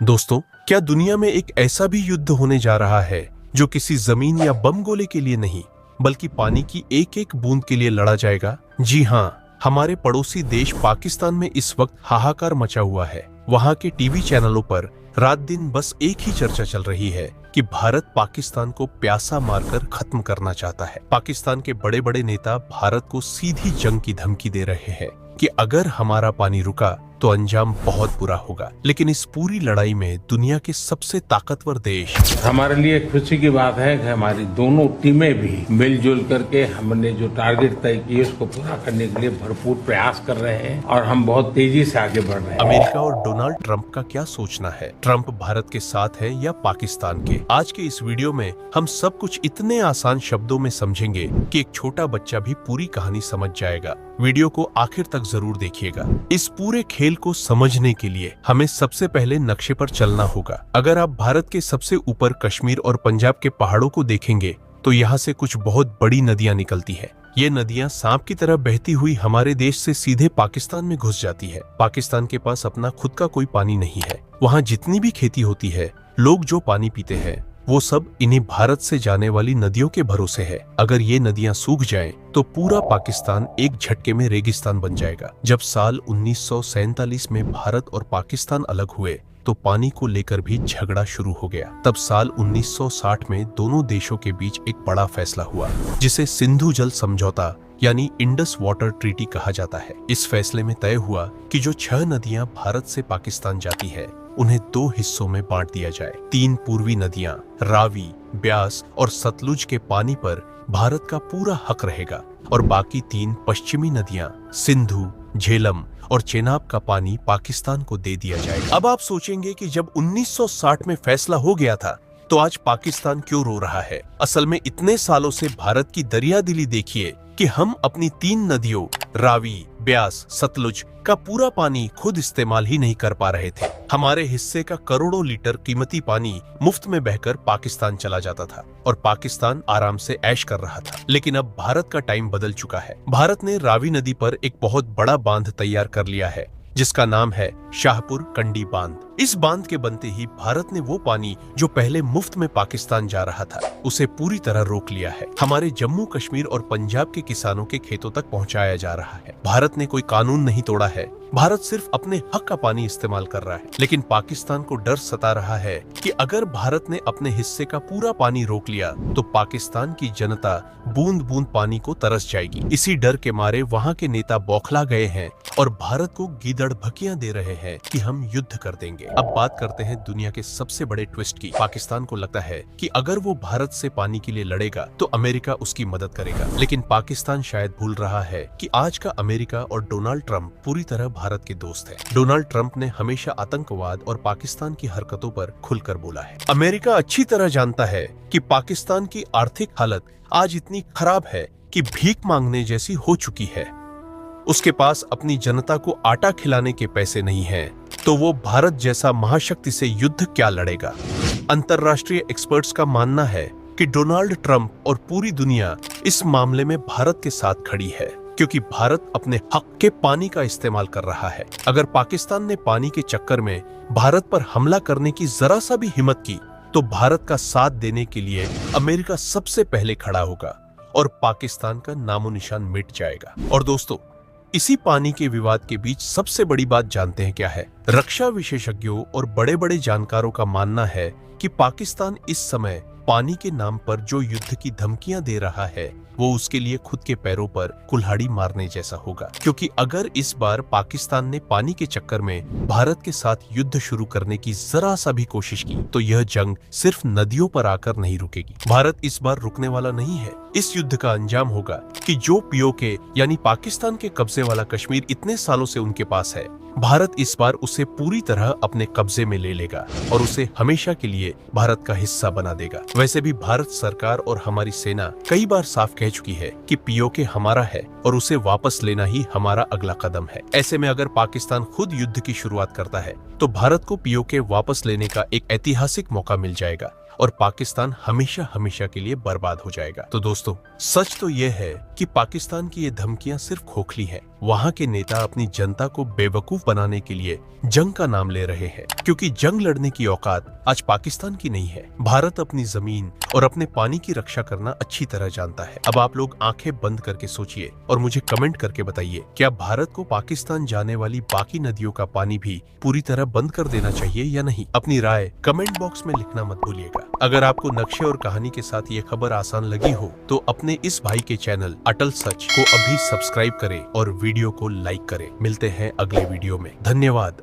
दोस्तों, क्या दुनिया में एक ऐसा भी युद्ध होने जा रहा है जो किसी जमीन या बम गोले के लिए नहीं बल्कि पानी की एक एक बूंद के लिए लड़ा जाएगा? जी हाँ, हमारे पड़ोसी देश पाकिस्तान में इस वक्त हाहाकार मचा हुआ है। वहाँ के टीवी चैनलों पर रात दिन बस एक ही चर्चा चल रही है कि भारत पाकिस्तान को प्यासा मारकर खत्म करना चाहता है। पाकिस्तान के बड़े बड़े नेता भारत को सीधी जंग की धमकी दे रहे हैं कि अगर हमारा पानी रुका तो अंजाम बहुत बुरा होगा। लेकिन इस पूरी लड़ाई में दुनिया के सबसे ताकतवर देश हमारे लिए खुशी की बात है कि हमारी दोनों टीमें भी मिलजुल करके हमने जो टारगेट तय किए उसको पूरा करने के लिए भरपूर प्रयास कर रहे हैं और हम बहुत तेजी से आगे बढ़ रहे हैं। अमेरिका और डोनाल्ड ट्रंप का क्या सोचना है? ट्रंप भारत के साथ है या पाकिस्तान के? आज के इस वीडियो में हम सब कुछ इतने आसान शब्दों में समझेंगे कि एक छोटा बच्चा भी पूरी कहानी समझ जाएगा। वीडियो को आखिर तक जरूर देखिएगा। इस पूरे खेल को समझने के लिए हमें सबसे पहले नक्शे पर चलना होगा। अगर आप भारत के सबसे ऊपर कश्मीर और पंजाब के पहाड़ों को देखेंगे तो यहाँ से कुछ बहुत बड़ी नदियाँ निकलती है। ये नदियाँ सांप की तरह बहती हुई हमारे देश से सीधे पाकिस्तान में घुस जाती है। पाकिस्तान के पास अपना खुद का कोई पानी नहीं है। वहाँ जितनी भी खेती होती है, लोग जो पानी पीते हैं, वो सब इन्हीं भारत से जाने वाली नदियों के भरोसे है। अगर ये नदियां सूख जाएं, तो पूरा पाकिस्तान एक झटके में रेगिस्तान बन जाएगा। जब साल 1947 में भारत और पाकिस्तान अलग हुए तो पानी को लेकर भी झगड़ा शुरू हो गया। तब साल 1960 में दोनों देशों के बीच एक बड़ा फैसला हुआ जिसे सिंधु जल समझौता यानी इंडस वाटर ट्रीटी कहा जाता है। इस फैसले में तय हुआ कि जो 6 नदियां भारत से पाकिस्तान जाती है उन्हें 2 हिस्सों में बांट दिया जाए। 3 पूर्वी नदियां रावी, ब्यास और सतलुज के पानी पर भारत का पूरा हक रहेगा और बाकी 3 पश्चिमी नदियां सिंधु, झेलम और चेनाब का पानी पाकिस्तान को दे दिया जाएगा। अब आप सोचेंगे कि जब 1960 में फैसला हो गया था तो आज पाकिस्तान क्यों रो रहा है? असल में इतने सालों से भारत की दरियादिली देखिए कि हम अपनी 3 नदियों रावी, ब्यास, सतलुज का पूरा पानी खुद इस्तेमाल ही नहीं कर पा रहे थे। हमारे हिस्से का करोड़ों लीटर कीमती पानी मुफ्त में बहकर पाकिस्तान चला जाता था और पाकिस्तान आराम से ऐश कर रहा था। लेकिन अब भारत का टाइम बदल चुका है। भारत ने रावी नदी पर एक बहुत बड़ा बांध तैयार कर लिया है जिसका नाम है शाहपुर कंडी बांध। इस बांध के बनते ही भारत ने वो पानी जो पहले मुफ्त में पाकिस्तान जा रहा था उसे पूरी तरह रोक लिया है। हमारे जम्मू कश्मीर और पंजाब के किसानों के खेतों तक पहुंचाया जा रहा है। भारत ने कोई कानून नहीं तोड़ा है। भारत सिर्फ अपने हक का पानी इस्तेमाल कर रहा है। लेकिन पाकिस्तान को डर सता रहा है कि अगर भारत ने अपने हिस्से का पूरा पानी रोक लिया तो पाकिस्तान की जनता बूंद बूंद पानी को तरस जाएगी। इसी डर के मारे वहाँ के नेता बौखला गए हैं और भारत को गीदड़ भकियां दे रहे हैं कि हम युद्ध कर देंगे। अब बात करते हैं दुनिया के सबसे बड़े ट्विस्ट की। पाकिस्तान को लगता है कि अगर वो भारत से पानी के लिए लड़ेगा तो अमेरिका उसकी मदद करेगा। लेकिन पाकिस्तान शायद भूल रहा है कि आज का अमेरिका और डोनाल्ड ट्रंप पूरी तरह भारत के दोस्त हैं। डोनाल्ड ट्रंप ने हमेशा आतंकवाद और पाकिस्तान की हरकतों पर खुलकर बोला है। अमेरिका अच्छी तरह जानता है कि पाकिस्तान की आर्थिक हालत आज इतनी खराब है कि भीख मांगने जैसी हो चुकी है। उसके पास अपनी जनता को आटा खिलाने के पैसे नहीं हैं, तो वो भारत जैसा महाशक्ति से युद्ध क्या लड़ेगा? अंतर्राष्ट्रीय एक्सपर्ट्स का मानना है कि डोनाल्ड ट्रंप और पूरी दुनिया इस मामले में भारत के साथ खड़ी है क्योंकि भारत अपने हक के पानी का इस्तेमाल कर रहा है। अगर पाकिस्तान ने पानी के चक्कर में भारत पर हमला करने की जरा सा भी हिम्मत की तो भारत का साथ देने के लिए अमेरिका सबसे पहले खड़ा होगा और पाकिस्तान का नामो निशान मिट जाएगा। और दोस्तों, इसी पानी के विवाद के बीच सबसे बड़ी बात जानते हैं क्या है? रक्षा विशेषज्ञों और बड़े बड़े जानकारों का मानना है कि पाकिस्तान इस समय पानी के नाम पर जो युद्ध की धमकियां दे रहा है वो उसके लिए खुद के पैरों पर कुल्हाड़ी मारने जैसा होगा। क्योंकि अगर इस बार पाकिस्तान ने पानी के चक्कर में भारत के साथ युद्ध शुरू करने की जरा सा भी कोशिश की तो यह जंग सिर्फ नदियों पर आकर नहीं रुकेगी। भारत इस बार रुकने वाला नहीं है। इस युद्ध का अंजाम होगा कि जो पीओके यानी पाकिस्तान के कब्जे वाला कश्मीर इतने सालों से उनके पास है, भारत इस बार उसे पूरी तरह अपने कब्जे में ले लेगा और उसे हमेशा के लिए भारत का हिस्सा बना देगा। वैसे भी भारत सरकार और हमारी सेना कई बार साफ कह चुकी है कि पीओके हमारा है और उसे वापस लेना ही हमारा अगला कदम है। ऐसे में अगर पाकिस्तान खुद युद्ध की शुरुआत करता है तो भारत को पीओके वापस लेने का एक ऐतिहासिक मौका मिल जाएगा और पाकिस्तान हमेशा हमेशा के लिए बर्बाद हो जाएगा। तो दोस्तों, सच तो यह है कि पाकिस्तान की ये धमकियां सिर्फ खोखली हैं। वहां के नेता अपनी जनता को बेवकूफ बनाने के लिए जंग का नाम ले रहे हैं, क्योंकि जंग लड़ने की औकात आज पाकिस्तान की नहीं है। भारत अपनी जमीन और अपने पानी की रक्षा करना अच्छी तरह जानता है। अब आप लोग आंखें बंद करके सोचिए और मुझे कमेंट करके बताइए, क्या भारत को पाकिस्तान जाने वाली बाकी नदियों का पानी भी पूरी तरह बंद कर देना चाहिए या नहीं? अपनी राय कमेंट बॉक्स में लिखना मत भूलिएगा। अगर आपको नक्शे और कहानी के साथ ये खबर आसान लगी हो तो अपने इस भाई के चैनल अटल सच को अभी सब्सक्राइब करें और वीडियो को लाइक करें। मिलते हैं अगले वीडियो में। धन्यवाद।